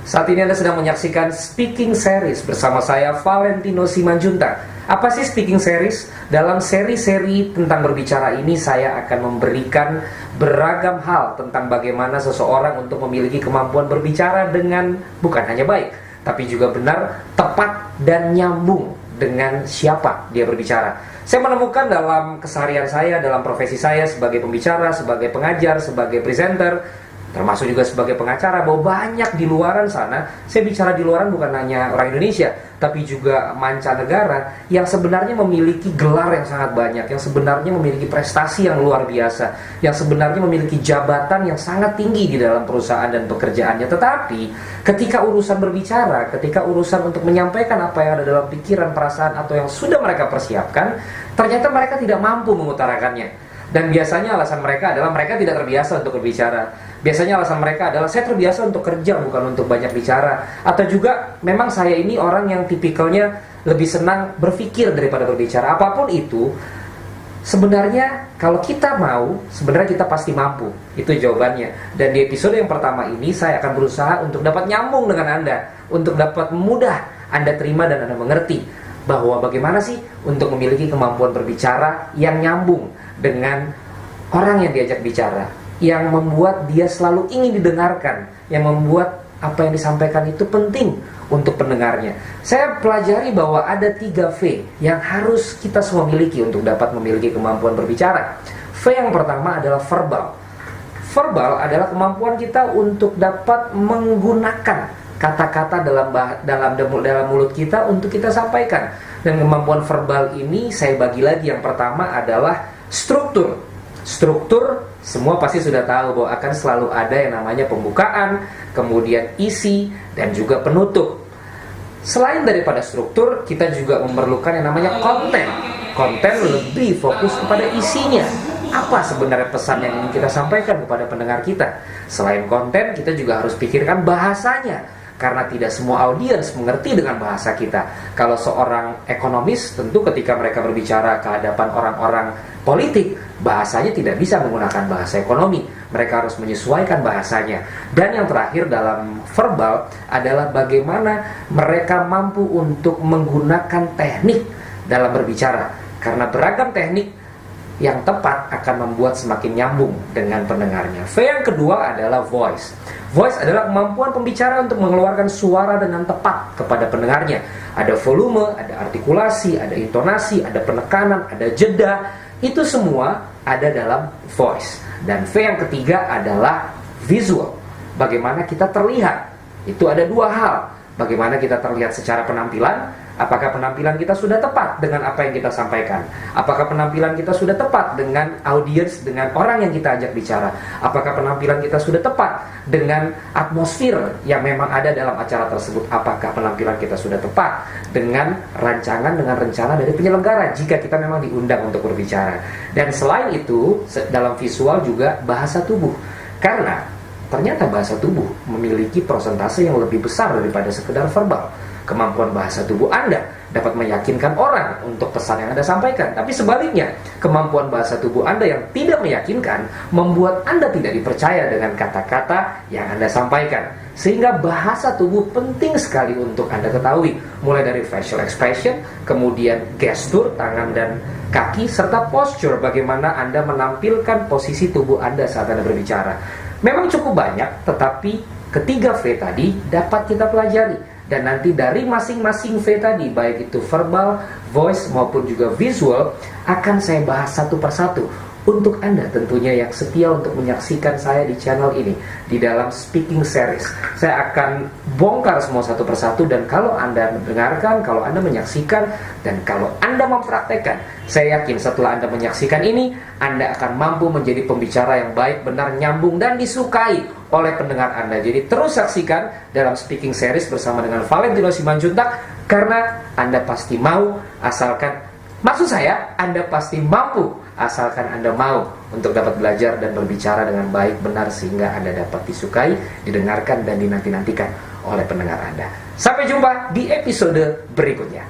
Saat ini Anda sedang menyaksikan Speaking Series bersama saya, Valentino Simanjuntak. Apa sih Speaking Series? Dalam seri-seri tentang berbicara ini, saya akan memberikan beragam hal tentang bagaimana seseorang untuk memiliki kemampuan berbicara dengan bukan hanya baik, tapi juga benar, tepat, dan nyambung dengan siapa dia berbicara. Saya menemukan dalam keseharian saya, dalam profesi saya sebagai pembicara, sebagai pengajar, sebagai presenter, termasuk juga sebagai pengacara, bahwa banyak di luaran sana, saya bicara di luaran bukan hanya orang Indonesia, tapi juga mancanegara yang sebenarnya memiliki gelar yang sangat banyak, yang sebenarnya memiliki prestasi yang luar biasa, yang sebenarnya memiliki jabatan yang sangat tinggi di dalam perusahaan dan pekerjaannya. Tetapi ketika urusan berbicara, ketika urusan untuk menyampaikan apa yang ada dalam pikiran, perasaan, atau yang sudah mereka persiapkan, ternyata mereka tidak mampu mengutarakannya. Dan biasanya alasan mereka adalah mereka tidak terbiasa untuk berbicara. Biasanya alasan mereka adalah saya terbiasa untuk kerja, bukan untuk banyak bicara. Atau juga memang saya ini orang yang tipikalnya lebih senang berpikir daripada berbicara. Apapun itu, sebenarnya kalau kita mau, sebenarnya kita pasti mampu. Itu jawabannya. Dan di episode yang pertama ini saya akan berusaha untuk dapat nyambung dengan Anda, untuk dapat mudah Anda terima dan Anda mengerti bahwa bagaimana sih untuk memiliki kemampuan berbicara yang nyambung dengan orang yang diajak bicara, yang membuat dia selalu ingin didengarkan, yang membuat apa yang disampaikan itu penting untuk pendengarnya. Saya pelajari bahwa ada 3 V yang harus kita semua miliki untuk dapat memiliki kemampuan berbicara. V yang pertama adalah verbal. Verbal adalah kemampuan kita untuk dapat menggunakan kata-kata dalam mulut kita untuk kita sampaikan. Dan kemampuan verbal ini saya bagi lagi. Yang pertama adalah struktur. Struktur semua pasti sudah tahu bahwa akan selalu ada yang namanya pembukaan, kemudian isi, dan juga penutup. Selain daripada struktur, kita juga memerlukan yang namanya konten. Konten lebih fokus kepada isinya. Apa sebenarnya pesan yang ingin kita sampaikan kepada pendengar kita? Selain konten, kita juga harus pikirkan bahasanya, karena tidak semua audiens mengerti dengan bahasa kita. Kalau seorang ekonomis, tentu ketika mereka berbicara ke hadapan orang-orang politik, bahasanya tidak bisa menggunakan bahasa ekonomi. Mereka harus menyesuaikan bahasanya. Dan yang terakhir dalam verbal adalah bagaimana mereka mampu untuk menggunakan teknik dalam berbicara. Karena beragam teknik yang tepat akan membuat semakin nyambung dengan pendengarnya. V yang kedua adalah voice. Voice adalah kemampuan pembicara untuk mengeluarkan suara dengan tepat kepada pendengarnya. Ada volume, ada artikulasi, ada intonasi, ada penekanan, ada jeda. Itu semua ada dalam voice. Dan V yang ketiga adalah visual. Bagaimana kita terlihat. Itu ada 2 hal. Bagaimana kita terlihat secara penampilan. Apakah penampilan kita sudah tepat dengan apa yang kita sampaikan? Apakah penampilan kita sudah tepat dengan audiens, dengan orang yang kita ajak bicara? Apakah penampilan kita sudah tepat dengan atmosfer yang memang ada dalam acara tersebut? Apakah penampilan kita sudah tepat dengan rancangan, dengan rencana dari penyelenggara jika kita memang diundang untuk berbicara? Dan selain itu, dalam visual juga bahasa tubuh. Karena ternyata bahasa tubuh memiliki persentase yang lebih besar daripada sekedar verbal. Kemampuan bahasa tubuh Anda dapat meyakinkan orang untuk pesan yang Anda sampaikan. Tapi sebaliknya, kemampuan bahasa tubuh Anda yang tidak meyakinkan membuat Anda tidak dipercaya dengan kata-kata yang Anda sampaikan. Sehingga bahasa tubuh penting sekali untuk Anda ketahui. Mulai dari facial expression, kemudian gestur tangan dan kaki, serta posture, bagaimana Anda menampilkan posisi tubuh Anda saat Anda berbicara. Memang cukup banyak, tetapi ketiga V tadi dapat kita pelajari. Dan nanti dari masing-masing V tadi, baik itu verbal, voice maupun juga visual, akan saya bahas satu persatu. Untuk Anda tentunya yang setia untuk menyaksikan saya di channel ini, di dalam Speaking Series, saya akan bongkar semua satu persatu. Dan kalau Anda mendengarkan, kalau Anda menyaksikan, dan kalau Anda mempraktekkan, saya yakin setelah Anda menyaksikan ini, Anda akan mampu menjadi pembicara yang baik, benar, nyambung, dan disukai oleh pendengar Anda. Jadi terus saksikan dalam Speaking Series bersama dengan Valentino Simanjuntak, karena Anda pasti mau, maksud saya, Anda pasti mampu asalkan Anda mau untuk dapat belajar dan berbicara dengan baik, benar, sehingga Anda dapat disukai, didengarkan, dan dinanti-nantikan oleh pendengar Anda. Sampai jumpa di episode berikutnya.